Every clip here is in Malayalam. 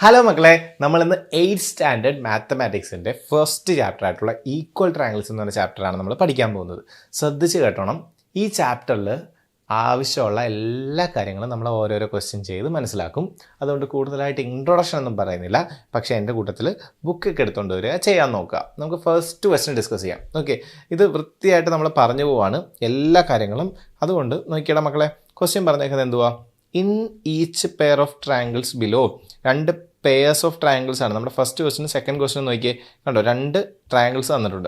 ഹലോ മക്കളെ, നമ്മളിന്ന് 8th സ്റ്റാൻഡേർഡ് മാത്തമാറ്റിക്സിൻ്റെ ഫസ്റ്റ് ചാപ്റ്റർ ആയിട്ടുള്ള ഈക്വൽ ട്രയാങ്കിൾസ് എന്ന് പറഞ്ഞ ചാപ്റ്ററാണ് നമ്മൾ പഠിക്കാൻ പോകുന്നത്. ശ്രദ്ധിച്ച് കേട്ടോണം. ഈ ചാപ്റ്ററിൽ ആവശ്യമുള്ള എല്ലാ കാര്യങ്ങളും നമ്മൾ ഓരോരോ ക്വസ്റ്റ്യൻ ചെയ്ത് മനസ്സിലാക്കും. അതുകൊണ്ട് കൂടുതലായിട്ട് ഇൻട്രൊഡക്ഷൻ ഒന്നും പറയുന്നില്ല. പക്ഷേ എൻ്റെ കൂട്ടത്തിൽ ബുക്കൊക്കെ എടുത്തുകൊണ്ട് വരിക, ചെയ്യാൻ നോക്കുക. നമുക്ക് ഫസ്റ്റ് ക്വസ്റ്റ്യൻ ഡിസ്കസ് ചെയ്യാം. ഓക്കെ, ഇത് വൃത്തിയായിട്ട് നമ്മൾ പറഞ്ഞു പോവാണ് എല്ലാ കാര്യങ്ങളും. അതുകൊണ്ട് നോക്കിയടാ മക്കളെ, ക്വസ്റ്റ്യൻ പറഞ്ഞേക്കുന്നത് എന്തുവാ? In each pair of triangles below, രണ്ട് പെയർസ് ഓഫ് ട്രയാങ്കിൾസ് ആണ്. നമ്മുടെ ഫസ്റ്റ് ക്വസ്റ്റിനും സെക്കൻഡ് ക്വസ്റ്റിനും നോക്കിയേ, കണ്ടോ, രണ്ട് ട്രയാങ്കിൾസ് തന്നിട്ടുണ്ട്.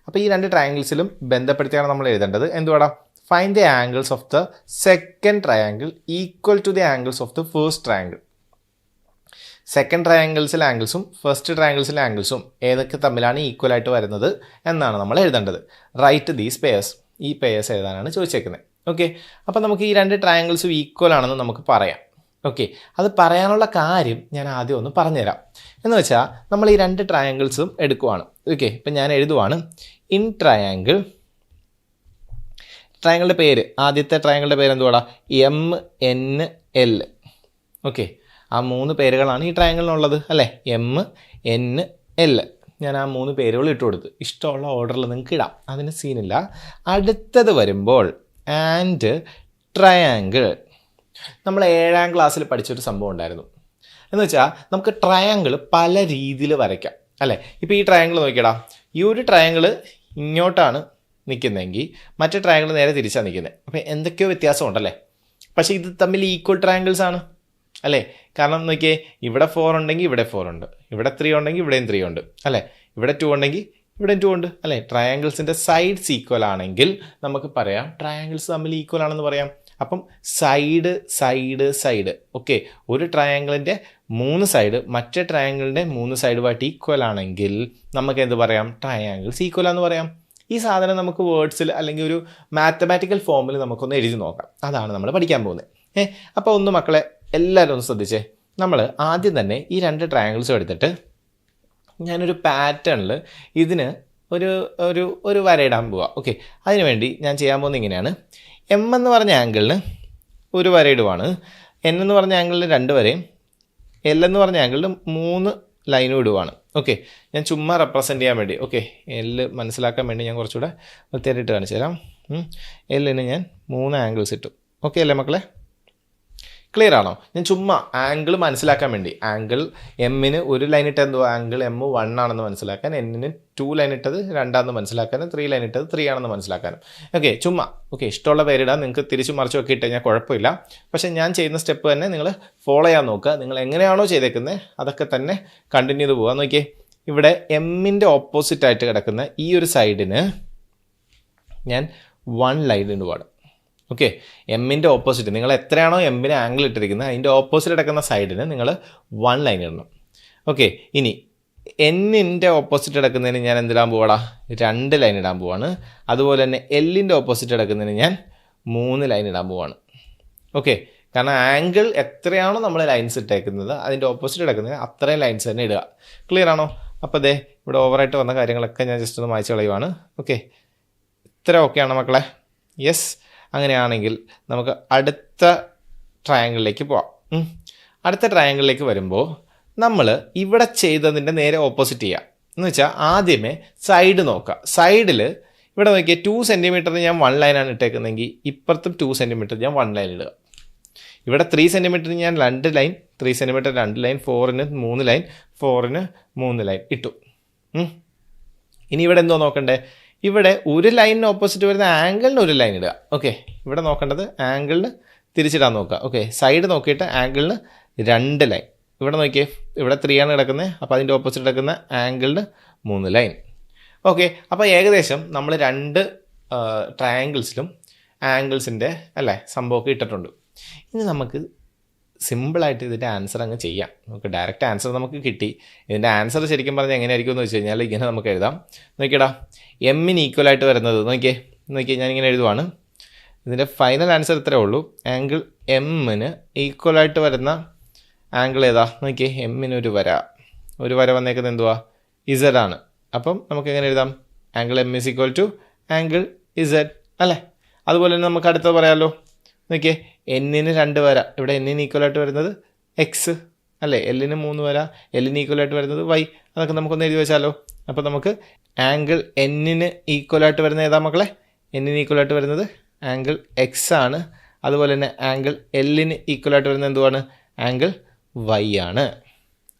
അപ്പോൾ ഈ രണ്ട് ട്രയാങ്കിൾസിലും ബന്ധപ്പെടുത്തിയാണ് നമ്മൾ എഴുതേണ്ടത്. എന്തുവാടാ? Find the angles of the second triangle equal to the angles of the first triangle. Second ട്രയാങ്കിൾസിലെ ആംഗിൾസും ഫസ്റ്റ് ട്രയാങ്കിൾസിലെ ആംഗിൾസും ഏതൊക്കെ തമ്മിലാണ് ഈക്വൽ ആയിട്ട് വരുന്നത് എന്നാണ് നമ്മൾ എഴുതേണ്ടത്. Right these pairs. ഈ പെയർസ് എഴുതാനാണ് ചോദിച്ചേക്കുന്നത്. ഓക്കെ, അപ്പോൾ നമുക്ക് ഈ രണ്ട് ട്രയാങ്കിൾസും ഈക്വൽ ആണെന്ന് നമുക്ക് പറയാം. ഓക്കെ, അത് പറയാനുള്ള കാര്യം ഞാൻ ആദ്യം ഒന്ന് പറഞ്ഞുതരാം. എന്ന് വെച്ചാൽ നമ്മൾ ഈ രണ്ട് ട്രയാങ്കിൾസും എടുക്കുവാണ്. ഓക്കെ, ഇപ്പം ഞാൻ എഴുതുവാണ് ഇൻ ട്രയാങ്കിൾ. ട്രയാങ്കിളുടെ പേര്, ആദ്യത്തെ ട്രയാങ്കിളുടെ പേര് എന്തുവാടാ? MNL. ഓക്കെ, ആ മൂന്ന് പേരുകളാണ് ഈ ട്രയാങ്കിളിനുള്ളത് അല്ലേ? MNL. ഞാൻ ആ മൂന്ന് പേരുകൾ ഇട്ട് കൊടുത്ത് ഇഷ്ടമുള്ള ഓർഡറിൽ നിങ്ങൾക്ക് ഇടാം, അതിന് സീനില്ല. അടുത്തത് വരുമ്പോൾ ആൻഡ് ട്രയാങ്കിൾ. നമ്മൾ 7ാം ക്ലാസ്സിൽ പഠിച്ചൊരു സംഭവം ഉണ്ടായിരുന്നു. എന്ന് വെച്ചാൽ നമുക്ക് ട്രയാങ്കിൾ പല രീതിയിൽ വരയ്ക്കാം അല്ലേ? ഇപ്പോൾ ഈ ട്രയാങ്കിൾ നോക്കിയടാ, ഈ ഒരു ട്രയാങ്കിൾ ഇങ്ങോട്ടാണ് നിൽക്കുന്നതെങ്കിൽ മറ്റേ ട്രയാങ്കിൾ നേരെ തിരിച്ചാണ് നിൽക്കുന്നത്. അപ്പോൾ എന്തൊക്കെയോ വ്യത്യാസം ഉണ്ടല്ലേ? പക്ഷേ ഇത് തമ്മിൽ ഈക്വൽ ട്രയാങ്കിൾസ് ആണ് അല്ലേ? കാരണം നോക്കിയേ, ഇവിടെ 4 ഉണ്ടെങ്കിൽ ഇവിടെ 4 ഉണ്ട്, ഇവിടെ 3 ഉണ്ടെങ്കിൽ ഇവിടെയും 3 ഉണ്ട് അല്ലേ? ഇവിടെ 2 ഉണ്ടെങ്കിൽ ഇവിടെ 2 ഉണ്ട് അല്ലേ? ട്രയാങ്കിൾസിൻ്റെ സൈഡ്സ് ഈക്വൽ ആണെങ്കിൽ നമുക്ക് പറയാം ട്രയാങ്കിൾസ് തമ്മിൽ ഈക്വൽ ആണെന്ന് പറയാം. അപ്പം സൈഡ് സൈഡ് സൈഡ്. ഓക്കെ, ഒരു ട്രയാങ്കിളിൻ്റെ 3 സൈഡ് മറ്റേ ട്രയാങ്കിളിൻ്റെ 3 സൈഡുമായിട്ട് ഈക്വൽ ആണെങ്കിൽ നമുക്ക് എന്ത് പറയാം? ട്രയാങ്കിൾസ് ഈക്വൽ ആണെന്ന് പറയാം. ഈ സാധനം നമുക്ക് വേർഡ്സിൽ അല്ലെങ്കിൽ ഒരു മാത്തമാറ്റിക്കൽ ഫോമിൽ നമുക്കൊന്ന് എഴുതി നോക്കാം. അതാണ് നമ്മൾ പഠിക്കാൻ പോകുന്നത്. അപ്പോൾ ഒന്ന് മക്കളെ എല്ലാവരും ഒന്ന് ശ്രദ്ധിച്ചേ. നമ്മൾ ആദ്യം തന്നെ ഈ രണ്ട് ട്രയാങ്കിൾസും എടുത്തിട്ട് ഞാനൊരു പാറ്റേണിൽ ഇതിന് ഒരു വരയിടാൻ പോവാം. ഓക്കെ, അതിനുവേണ്ടി ഞാൻ ചെയ്യാൻ പോകുന്നത് ഇങ്ങനെയാണ്. M എന്ന് പറഞ്ഞ ആംഗിളിന് ഒരു വരയിടുവാണ്, N എന്ന് പറഞ്ഞ ആംഗിളിന് 2 വരയും, L എന്ന് പറഞ്ഞ ആംഗിളിന് 3 ലൈനും ഇടുവാണ്. ഓക്കെ, ഞാൻ ചുമ്മാ റെപ്രസെൻറ്റ് ചെയ്യാൻ വേണ്ടി, ഓക്കെ, L മനസ്സിലാക്കാൻ വേണ്ടി ഞാൻ കുറച്ചുകൂടെ വൃത്തിയായിട്ട് കാണിച്ചു തരാം. Lന് ഞാൻ 3 ആംഗിൾസ് ഇട്ടു. ഓക്കെ അല്ലേ മക്കളെ? ക്ലിയർ ആണോ? ഞാൻ ചുമ്മാ ആംഗിൾ മനസ്സിലാക്കാൻ വേണ്ടി, ആംഗിൾ എമ്മിന് ഒരു ലൈൻ ഇട്ടത് എന്തോ ആംഗിൾ M1 ആണെന്ന് മനസ്സിലാക്കാൻ, Nന് 2 ലൈൻ ഇട്ടത് 2 മനസ്സിലാക്കാനും, 3 ലൈൻ ഇട്ടത് 3 ആണെന്ന് മനസ്സിലാക്കാനും. ഓക്കെ, ചുമ്മാ ഓക്കെ, ഇഷ്ടമുള്ള പേരിടാൻ, നിങ്ങൾക്ക് തിരിച്ചു മറിച്ചൊക്കെ ഇട്ട് കഴിഞ്ഞാൽ കുഴപ്പമില്ല. പക്ഷേ ഞാൻ ചെയ്യുന്ന സ്റ്റെപ്പ് തന്നെ നിങ്ങൾ ഫോളോ ചെയ്യാൻ നോക്കുക. നിങ്ങൾ എങ്ങനെയാണോ ചെയ്തേക്കുന്നത് അതൊക്കെ തന്നെ കണ്ടിന്യൂ ചെയ്ത് പോകാൻ നോക്കിയേ. ഇവിടെ എമ്മിൻ്റെ ഓപ്പോസിറ്റായിട്ട് കിടക്കുന്ന ഈ ഒരു സൈഡിന് ഞാൻ 1 ലൈൻ ഇടുവാണ്. ഓക്കെ, എമ്മിൻ്റെ ഓപ്പോസിറ്റ്, നിങ്ങൾ എത്രയാണോ എമ്മിന് ആംഗിൾ ഇട്ടിരിക്കുന്നത് അതിൻ്റെ ഓപ്പോസിറ്റ് കിടക്കുന്ന സൈഡിന് നിങ്ങൾ 1 ലൈൻ ഇടണം. ഓക്കെ, ഇനി എന്നിൻ്റെ ഓപ്പോസിറ്റ് കിടക്കുന്നതിന് ഞാൻ എന്തിടാൻ പോവാടാ? 2 ലൈൻ ഇടാൻ പോവാണ്. അതുപോലെ തന്നെ എല്ലിൻ്റെ ഓപ്പോസിറ്റ് കിടക്കുന്നതിന് ഞാൻ 3 ലൈൻ ഇടാൻ പോവാണ്. ഓക്കെ, കാരണം ആംഗിൾ എത്രയാണോ നമ്മൾ ലൈൻസ് ഇട്ടേക്കുന്നത് അതിൻ്റെ ഓപ്പോസിറ്റ് കിടക്കുന്നതിന് അത്രയും ലൈൻസ് തന്നെ ഇടുക. ക്ലിയർ ആണോ? അപ്പോൾ ദേ ഇവിടെ ഓവറായിട്ട് വന്ന കാര്യങ്ങളൊക്കെ ഞാൻ ജസ്റ്റ് ഒന്ന് മായ്ച്ച് കളയുവാണ്. ഓക്കെ, ഇത്ര ഓക്കെയാണോ മക്കളെ? യെസ്. അങ്ങനെയാണെങ്കിൽ നമുക്ക് അടുത്ത ട്രയാങ്കിളിലേക്ക് പോവാം. അടുത്ത ട്രയാങ്കിളിലേക്ക് വരുമ്പോൾ നമ്മൾ ഇവിടെ ചെയ്തതിൻ്റെ നേരെ ഓപ്പോസിറ്റ് ചെയ്യുക. എന്ന് വെച്ചാൽ ആദ്യമേ സൈഡ് നോക്കുക. സൈഡിൽ ഇവിടെ നോക്കിയാൽ 2 സെൻറ്റിമീറ്ററിന് ഞാൻ 1 ലൈനാണ് ഇട്ടേക്കുന്നതെങ്കിൽ ഇപ്പുറത്തും 2 സെൻറ്റിമീറ്റർ ഞാൻ 1 ലൈൻ ഇടുക. ഇവിടെ 3 സെൻറ്റിമീറ്ററിന് ഞാൻ 2 ലൈൻ, 3 സെൻറ്റിമീറ്റർ 2 ലൈൻ, 4ന് 3 ലൈൻ, 4ന് 3 ലൈൻ ഇട്ടു. ഇനി ഇവിടെ എന്തോ നോക്കണ്ടേ? ഇവിടെ ഒരു ലൈനിന് ഓപ്പോസിറ്റ് വരുന്ന ആംഗിളിന് ഒരു ലൈൻ ഇടുക. ഓക്കെ, ഇവിടെ നോക്കേണ്ടത് ആംഗിളിന് തിരിച്ചിടാൻ നോക്കുക. ഓക്കെ, സൈഡ് നോക്കിയിട്ട് ആംഗിളിന് 2 ലൈൻ. ഇവിടെ നോക്കിയേ, ഇവിടെ 3 ആണ് കിടക്കുന്നത്, അപ്പോൾ അതിൻ്റെ ഓപ്പോസിറ്റ് കിടക്കുന്ന ആംഗിളിന് 3 ലൈൻ. ഓക്കെ, അപ്പോൾ ഏകദേശം നമ്മൾ 2 ട്രയാങ്കിൾസിലും ആംഗിൾസിൻ്റെ അല്ലേ സംഭവമൊക്കെ ഇട്ടിട്ടുണ്ട്. ഇനി നമുക്ക് സിമ്പിളായിട്ട് ഇതിൻ്റെ ആൻസർ അങ്ങ് ചെയ്യാം. നമുക്ക് ഡയറക്റ്റ് ആൻസർ നമുക്ക് കിട്ടി. ഇതിൻ്റെ ആൻസർ ശരിക്കും പറഞ്ഞാൽ എങ്ങനെയായിരിക്കും എന്ന് വെച്ച് കഴിഞ്ഞാൽ ഇങ്ങനെ നമുക്ക് എഴുതാം. നോക്കിയടാ, എമ്മിന് ഈക്വലായിട്ട് വരുന്നത് നോക്കിയേ ഞാനിങ്ങനെ എഴുതുവാണ്. ഇതിൻ്റെ ഫൈനൽ ആൻസർ ഇത്രയേ ഉള്ളൂ. ആംഗിൾ എമ്മിന് ഈക്വലായിട്ട് വരുന്ന ആംഗിൾ ഏതാ? നോക്കിയേ, എമ്മിന് ഒരു വര വന്നേക്കുന്നത് എന്തുവാ? Z ആണ്. അപ്പം നമുക്ക് എങ്ങനെ എഴുതാം? Angle M is equal to angle Z അല്ലേ? അതുപോലെ തന്നെ നമുക്ക് അടുത്തത് പറയാമല്ലോ. നോക്കിയേ, എന്നിന് 2 വര, ഇവിടെ എന്നിന് ഈക്വലായിട്ട് വരുന്നത് X അല്ലേ? എല്ലിന് 3 വര, എല്ലിന് ഈക്വലായിട്ട് വരുന്നത് വൈ. അതൊക്കെ നമുക്കൊന്ന് എഴുതി വെച്ചാലോ. അപ്പോൾ നമുക്ക് ആംഗിൾ എന്നിന് ഈക്വലായിട്ട് വരുന്നത് ഏതാ മക്കളെ? എന്നിന് ഈക്വലായിട്ട് വരുന്നത് ആംഗിൾ എക്സ് ആണ്. അതുപോലെ തന്നെ ആംഗിൾ എല്ലിന് ഈക്വലായിട്ട് വരുന്നത് എന്തുവാണ്? ആംഗിൾ വൈ ആണ്.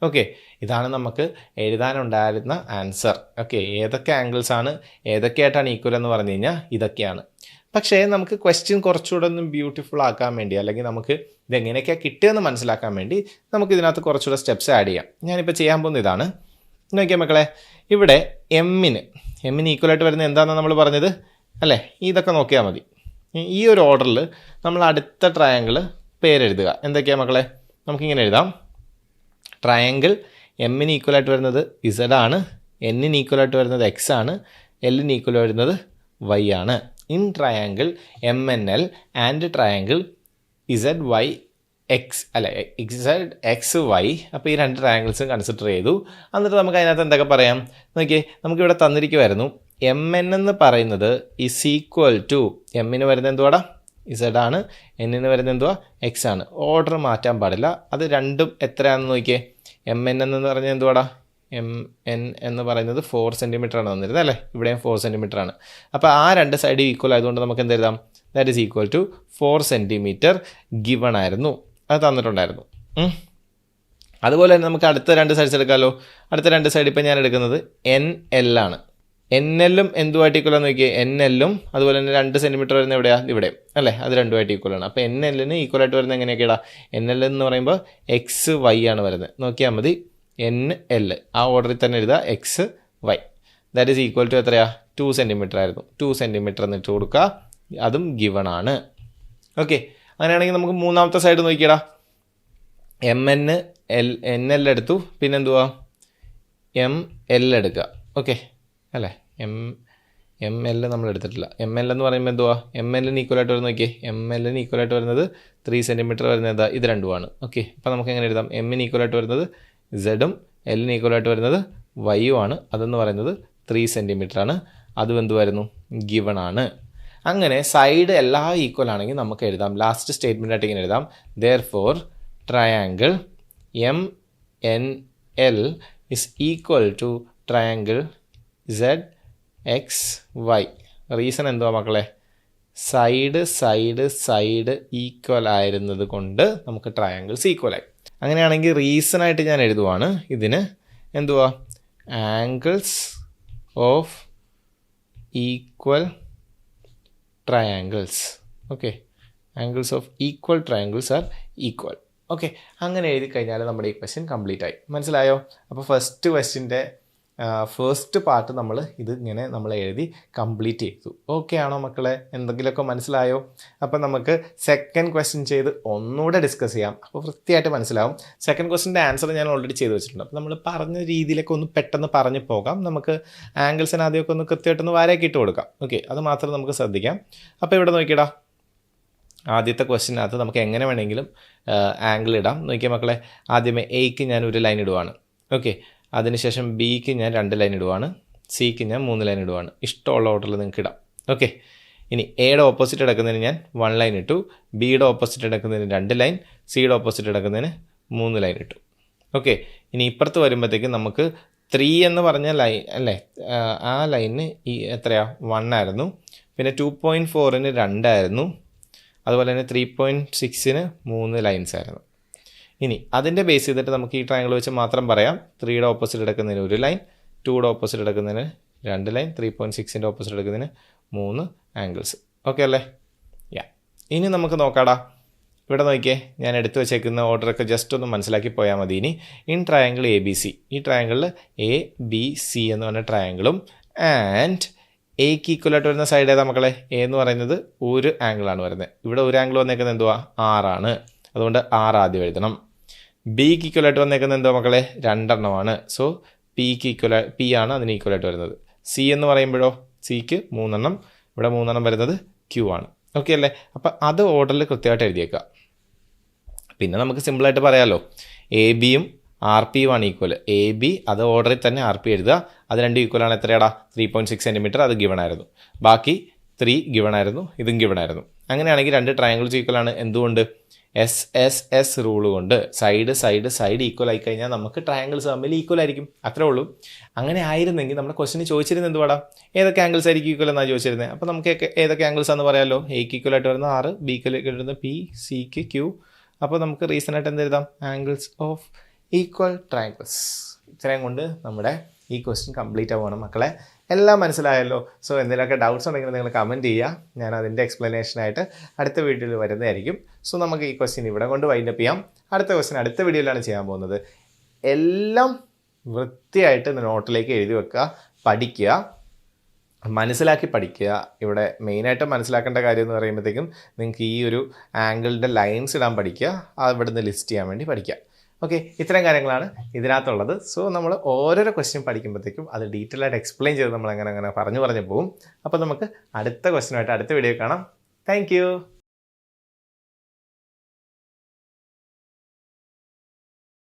ഓക്കെ, ഇതാണ് നമുക്ക് എഴുതാനുണ്ടായിരുന്ന ആൻസർ. ഓക്കെ, ഏതൊക്കെ ആംഗിൾസ് ആണ് ഏതൊക്കെയായിട്ടാണ് ഈക്വൽ എന്ന് പറഞ്ഞു കഴിഞ്ഞാൽ ഇതൊക്കെയാണ്. പക്ഷേ നമുക്ക് ക്വസ്റ്റ്യൻ കുറച്ചുകൂടെ ഒന്ന് ബ്യൂട്ടിഫുൾ ആക്കാൻ വേണ്ടി, അല്ലെങ്കിൽ നമുക്ക് ഇതെങ്ങനെയൊക്കെയാണ് കിട്ടിയതെന്ന് മനസ്സിലാക്കാൻ വേണ്ടി നമുക്ക് ഇതിനകത്ത് കുറച്ചുകൂടെ സ്റ്റെപ്സ് ആഡ് ചെയ്യാം. ഞാനിപ്പോൾ ചെയ്യാൻ പോകുന്ന ഇതാണ്. നോക്കിയാൽ മക്കളെ, ഇവിടെ എമ്മിന് ഈക്വലായിട്ട് വരുന്നത് എന്താണെന്ന് നമ്മൾ പറഞ്ഞത് അല്ലേ? ഇതൊക്കെ നോക്കിയാൽ മതി. ഈ ഒരു ഓർഡറിൽ നമ്മൾ അടുത്ത ട്രയാങ്കിൾ പേരെഴുതുക. എന്തൊക്കെയാണ് മക്കളെ? നമുക്കിങ്ങനെ എഴുതാം. ട്രയാങ്കിൾ എമ്മിന് ഈക്വലായിട്ട് വരുന്നത് ഇസഡ് ആണ്, എന്നിന് ഈക്വലായിട്ട് വരുന്നത് എക്സ് ആണ്, എല്ലിന് ഈക്വൽ വരുന്നത് വൈ ആണ്. In triangle M N L and triangle Z Y X അല്ല ഇസഡ് എക്സ് വൈ. അപ്പോൾ ഈ രണ്ട് ട്രയാങ്കിൾസും കൺസിഡർ ചെയ്തു. എന്നിട്ട് നമുക്ക് അതിനകത്ത് എന്തൊക്കെ പറയാം നോക്കിയേ. നമുക്കിവിടെ തന്നിരിക്കുമായിരുന്നു എം എൻ എന്ന് പറയുന്നത് ഇസ് ഈക്വൽ ടു, എമ്മിന് വരുന്നത് എന്തുവാടാ? ഇസഡ് ആണ്, എന്നിന് വരുന്നത് എന്തുവാ? എക്സ് ആണ്. ഓർഡർ മാറ്റാൻ പാടില്ല. അത് രണ്ടും എത്രയാണെന്ന് നോക്കിയേ. എം എൻ എന്ന് പറഞ്ഞാൽ എന്തുവാടാ? എം എൻ എന്ന് പറയുന്നത് 4 സെൻറ്റിമീറ്റർ ആണ് തന്നിരുന്നത് അല്ലേ? ഇവിടെയും 4 സെൻറ്റിമീറ്റർ ആണ്. അപ്പോൾ ആ രണ്ട് സൈഡ് ഈക്വൽ ആയതുകൊണ്ട് നമുക്ക് എന്ത് എഴുതാം? That is equal to 4 centimetre given ആയിരുന്നു, അത് തന്നിട്ടുണ്ടായിരുന്നു. അതുപോലെ തന്നെ നമുക്ക് അടുത്ത രണ്ട് സൈഡ്സ് എടുക്കാമല്ലോ. അടുത്ത രണ്ട് സൈഡ് ഇപ്പോൾ ഞാൻ എടുക്കുന്നത് എൻ എൽ ആണ്. എൻ എല്ലും എന്തുമായിട്ട് ഈക്വലാന്ന് നോക്കിയേ. എൻ എല്ലും അതുപോലെ തന്നെ 2 സെൻറ്റിമീറ്റർ വരുന്നത് എവിടെയാണ്? ഇവിടെ അല്ലേ? അത് രണ്ടുമായിട്ട് ഈക്വലാണ്. അപ്പോൾ എൻ എല്ലിന് ഈക്വലായിട്ട് വരുന്നത് എങ്ങനെയൊക്കെയാ? എൻ എൽ എന്ന് പറയുമ്പോൾ എക്സ് വൈ ആണ് വരുന്നത്. നോക്കിയാൽ മതി, എൻ എൽ ആ ഓർഡറിൽ തന്നെ എഴുതുക, X Y. That is equal to എത്രയാ? 2 സെൻറ്റിമീറ്റർ ആയിരുന്നു. 2 സെൻറ്റിമീറ്റർ എന്ന് ഇട്ട് കൊടുക്കുക, അതും ഗിവൺ ആണ്. ഓക്കെ, അങ്ങനെയാണെങ്കിൽ നമുക്ക് മൂന്നാമത്തെ സൈഡ് നോക്കിയടാ. എം എൻ എൽ എടുത്തു, പിന്നെന്തുവാ? എം എൽ എടുക്കുക. ഓക്കെ അല്ലേ? എം എൽ നമ്മൾ എടുത്തിട്ടില്ല. എം എൽ എന്ന് പറയുമ്പോൾ എന്തുവാ? എം എല്ലിന് ഈക്വലായിട്ട് വരുന്നത് നോക്കിയേ. എം എല്ലിന് ഈക്വലായിട്ട് വരുന്നത് 3 സെൻറ്റിമീറ്റർ വരുന്നത് എന്താ? ഇത് രണ്ടുമാണ്. ഓക്കെ, അപ്പോൾ നമുക്ക് എങ്ങനെ എഴുതാം? എമ്മിന് ഈക്വലായിട്ട് വരുന്നത് സെഡും എല്ലിന് ഈക്വലായിട്ട് വരുന്നത് വൈയും ആണ്. അതെന്ന് പറയുന്നത് 3 സെൻറ്റിമീറ്റർ ആണ്. അതും എന്തുവായിരുന്നു? ഗിവൺ ആണ്. അങ്ങനെ സൈഡ് എല്ലാം ഈക്വൽ ആണെങ്കിൽ നമുക്ക് എഴുതാം. ലാസ്റ്റ് സ്റ്റേറ്റ്മെൻ്റ് ആയിട്ട് ഇങ്ങനെ എഴുതാം. Therefore triangle M N L is equal to triangle Z X Y. Reason എന്തുവാ മക്കളെ? സൈഡ് ഈക്വൽ ആയിരുന്നത് കൊണ്ട് നമുക്ക് ട്രയാങ്കിൾസ് ഈക്വലായി. അങ്ങനെയാണെങ്കിൽ റീസണായിട്ട് ഞാൻ എഴുതുവാണ് ഇതിന് എന്തുവാ? Angles of equal triangles. Okay, angles of equal triangles are equal. Okay, അങ്ങനെ എഴുതി കഴിഞ്ഞാൽ നമ്മുടെ ഈ ക്വസ്റ്റ്യൻ കംപ്ലീറ്റ് ആയി. മനസ്സിലായോ? അപ്പോൾ ഫസ്റ്റ് ക്വസ്റ്റ്യൻ്റെ ഫസ്റ്റ് പാർട്ട് നമ്മൾ ഇങ്ങനെ നമ്മൾ എഴുതി കംപ്ലീറ്റ് ചെയ്തു. ഓക്കെ ആണോ മക്കളെ? എന്തെങ്കിലുമൊക്കെ മനസ്സിലായോ? അപ്പോൾ നമുക്ക് സെക്കൻഡ് ക്വസ്റ്റ്യൻ ചെയ്ത് ഒന്നുകൂടെ ഡിസ്കസ് ചെയ്യാം. അപ്പോൾ വൃത്തിയായിട്ട് മനസ്സിലാവും. സെക്കൻഡ് ക്വസ്റ്റ്യൻ്റെ ആൻസർ ഞാൻ ഓൾറെഡി ചെയ്ത് വെച്ചിട്ടുണ്ട്. അപ്പോൾ നമ്മൾ പറഞ്ഞ രീതിയിലൊക്കെ ഒന്ന് പെട്ടെന്ന് പറഞ്ഞു പോകാം. നമുക്ക് ആംഗിൾസിന് ആദ്യമൊക്കെ ഒന്ന് കൃത്യമായിട്ടൊന്ന് വരയൊക്കെ ഇട്ട് കൊടുക്കാം. ഓക്കെ, അത് മാത്രം നമുക്ക് ശ്രദ്ധിക്കാം. അപ്പോൾ ഇവിടെ നോക്കിയടാ, ആദ്യത്തെ ക്വസ്റ്റ്യനകത്ത് നമുക്ക് എങ്ങനെ വേണമെങ്കിലും ആംഗിൾ ഇടാം. നോക്കിയാൽ മക്കളെ, ആദ്യമേ എയ്ക്ക് ഞാൻ ഒരു ലൈൻ ഇടുവാണ്. ഓക്കെ, അതിനുശേഷം ബിക്ക് ഞാൻ 2 ലൈൻ ഇടുവാണ്, സിക്ക് ഞാൻ 3 ലൈൻ ഇടുവാണ്. ഇഷ്ടമുള്ള ഓർഡറിൽ നിങ്ങൾക്ക് ഇടാം. ഓക്കെ, ഇനി എയുടെ ഓപ്പോസിറ്റ് എടുക്കുന്നതിന് ഞാൻ 1 ലൈൻ ഇട്ടു, ബിയുടെ ഓപ്പോസിറ്റ് എടുക്കുന്നതിന് 2 ലൈൻ, സിയുടെ ഓപ്പോസിറ്റ് എടുക്കുന്നതിന് 3 ലൈൻ ഇട്ടു. ഓക്കെ, ഇനി ഇപ്പുറത്ത് വരുമ്പോഴത്തേക്കും നമുക്ക് 3 എന്ന് പറഞ്ഞ ലൈൻ അല്ലേ, ആ ലൈനിന് എത്രയാ? 1 ആയിരുന്നു. പിന്നെ 2.4ന് 2 ആയിരുന്നു. അതുപോലെ തന്നെ 3.6ന് 3 ലൈൻസ് ആയിരുന്നു. ഇനി അതിൻ്റെ ബേസ് ചെയ്തിട്ട് നമുക്ക് ഈ ട്രയാങ്കിൾ വെച്ച് മാത്രം പറയാം. 3യുടെ ഓപ്പോസിറ്റ് എടുക്കുന്നതിന് 1 ലൈൻ, 2യുടെ ഓപ്പോസിറ്റ് എടുക്കുന്നതിന് 2 ലൈൻ, 3.6ൻ്റെ ഓപ്പോസിറ്റ് എടുക്കുന്നതിന് 3 ആംഗിൾസ്. ഓക്കെ അല്ലേ? ഇനി നമുക്ക് നോക്കാടാ. ഇവിടെ നോക്കിയേ, ഞാൻ എടുത്തു വെച്ചേക്കുന്ന ഓർഡറൊക്കെ ജസ്റ്റ് ഒന്ന് മനസ്സിലാക്കി പോയാൽ മതി. ഇനി in triangle A B C, ഈ ട്രയാങ്കിളിൽ എ ബി സി എന്ന് പറഞ്ഞ ട്രയാങ്കിളും ആൻഡ് എക്ക് ഈക്വലായിട്ട് വരുന്ന സൈഡ് ഏതാ മക്കളെ? എ എന്ന് പറയുന്നത് ഒരു ആംഗിളാണ് വരുന്നത്. ഇവിടെ ഒരു ആംഗിൾ വന്നേക്കുന്നത് എന്തുവാ? 6 ആണ്. അതുകൊണ്ട് 6 ആദ്യം എഴുതണം. ബിക്ക് ഈക്വലായിട്ട് വന്നേക്കുന്നത് എന്തുവാ മക്കളെ? 2 എണ്ണമാണ്. സോ പി ആണ് അതിന് ഈക്വലായിട്ട് വരുന്നത്. സി എന്ന് പറയുമ്പോഴോ സിക്ക് 3 എണ്ണം, ഇവിടെ 3 എണ്ണം വരുന്നത് ക്യൂ ആണ്. ഓക്കെ അല്ലേ? അപ്പം അത് ഓർഡറിൽ കൃത്യമായിട്ട് എഴുതിയേക്കുക. പിന്നെ നമുക്ക് സിമ്പിളായിട്ട് പറയാമല്ലോ, എ ബിയും ആർ പിയും ആണ് ഈക്വൽ. എ ബി അത് ഓർഡറിൽ തന്നെ ആർ പി എഴുതുക. അത് രണ്ടും ഈക്വലാണ്. എത്രയാടാ? 3.6 സെൻറ്റിമീറ്റർ. അത് ഗിവൺ ആയിരുന്നു. ബാക്കി 3 ഗിവൺ ആയിരുന്നു, ഇതും ഗിവൺ ആയിരുന്നു. അങ്ങനെയാണെങ്കിൽ രണ്ട് ട്രയാങ്കിൾസ് ഈക്വൽ ആണ്. എന്തുകൊണ്ട്? SSS റൂൾ കൊണ്ട് സൈഡ് ഈക്വൽ ആയി കഴിഞ്ഞാൽ നമുക്ക് ട്രയാങ്കിൾസ് തമ്മിൽ ഈക്വൽ ആയിരിക്കും. അത്രേ ഉള്ളൂ. അങ്ങനെ ആയിരുന്നെങ്കിൽ നമ്മുടെ ക്വസ്റ്റിന് ചോദിച്ചിരുന്നത് എന്തുവാടാ? ഏതൊക്കെ ആംഗിൾസ് ആയിരിക്കും ഈക്വൽ എന്നാണ് ചോദിച്ചിരുന്നത്. അപ്പോൾ നമുക്ക് ഏതൊക്കെ ആംഗിൾസ് ആണെന്ന് പറയാമല്ലോ. എക്ക് ഈക്വൽ ആയിട്ട് വരുന്ന 6, ബിക്ക് ഈക്വൽ വരുന്ന P, സിക്ക് Q. അപ്പോൾ നമുക്ക് റീസൺ ആയിട്ട് എന്ത് എഴുതാം? Angles of equal triangles. ഇത്രയും കൊണ്ട് നമ്മുടെ ഈ ക്വസ്റ്റ്യൻ കംപ്ലീറ്റ് ആവുകയാണ് മക്കളെ. എല്ലാം മനസ്സിലായല്ലോ. സോ എന്തെങ്കിലുമൊക്കെ ഡൗട്ട്സ് ഉണ്ടെങ്കിൽ നിങ്ങൾ കമൻറ്റ് ചെയ്യുക. ഞാൻ അതിൻ്റെ എക്സ്പ്ലനേഷനായിട്ട് അടുത്ത വീഡിയോയിൽ വരുന്നതായിരിക്കും. സോ നമുക്ക് ഈ ക്വസ്റ്റ്യൻ ഇവിടെ കൊണ്ട് വൈൻഡപ്പ് ചെയ്യാം. അടുത്ത ക്വസ്റ്റ്യൻ അടുത്ത വീഡിയോയിലാണ് ചെയ്യാൻ പോകുന്നത്. എല്ലാം വൃത്തിയായിട്ട് നോട്ടിലേക്ക് എഴുതി വെക്കുക, പഠിക്കുക, മനസ്സിലാക്കി പഠിക്കുക. ഇവിടെ മെയിനായിട്ട് മനസ്സിലാക്കേണ്ട കാര്യം എന്ന് പറയുമ്പോഴത്തേക്കും നിങ്ങൾക്ക് ഈ ഒരു ആംഗിളിൻ്റെ ലൈൻസ് ഇടാൻ പഠിക്കുക, ഇവിടുന്ന് ലിസ്റ്റ് ചെയ്യാൻ വേണ്ടി പഠിക്കുക. ഓക്കെ, ഇത്തരം കാര്യങ്ങളാണ് ഇതിനകത്തുള്ളത്. സോ നമ്മൾ ഓരോരോ ക്വസ്റ്റ്യൻ പഠിക്കുമ്പോഴത്തേക്കും അത് ഡീറ്റെയിൽ ആയിട്ട് എക്സ്പ്ലെയിൻ ചെയ്ത് നമ്മൾ അങ്ങനെ പറഞ്ഞു പോകും. അപ്പോൾ നമുക്ക് അടുത്ത ക്വസ്റ്റ്യനായിട്ട് അടുത്ത വീഡിയോ കാണാം. താങ്ക്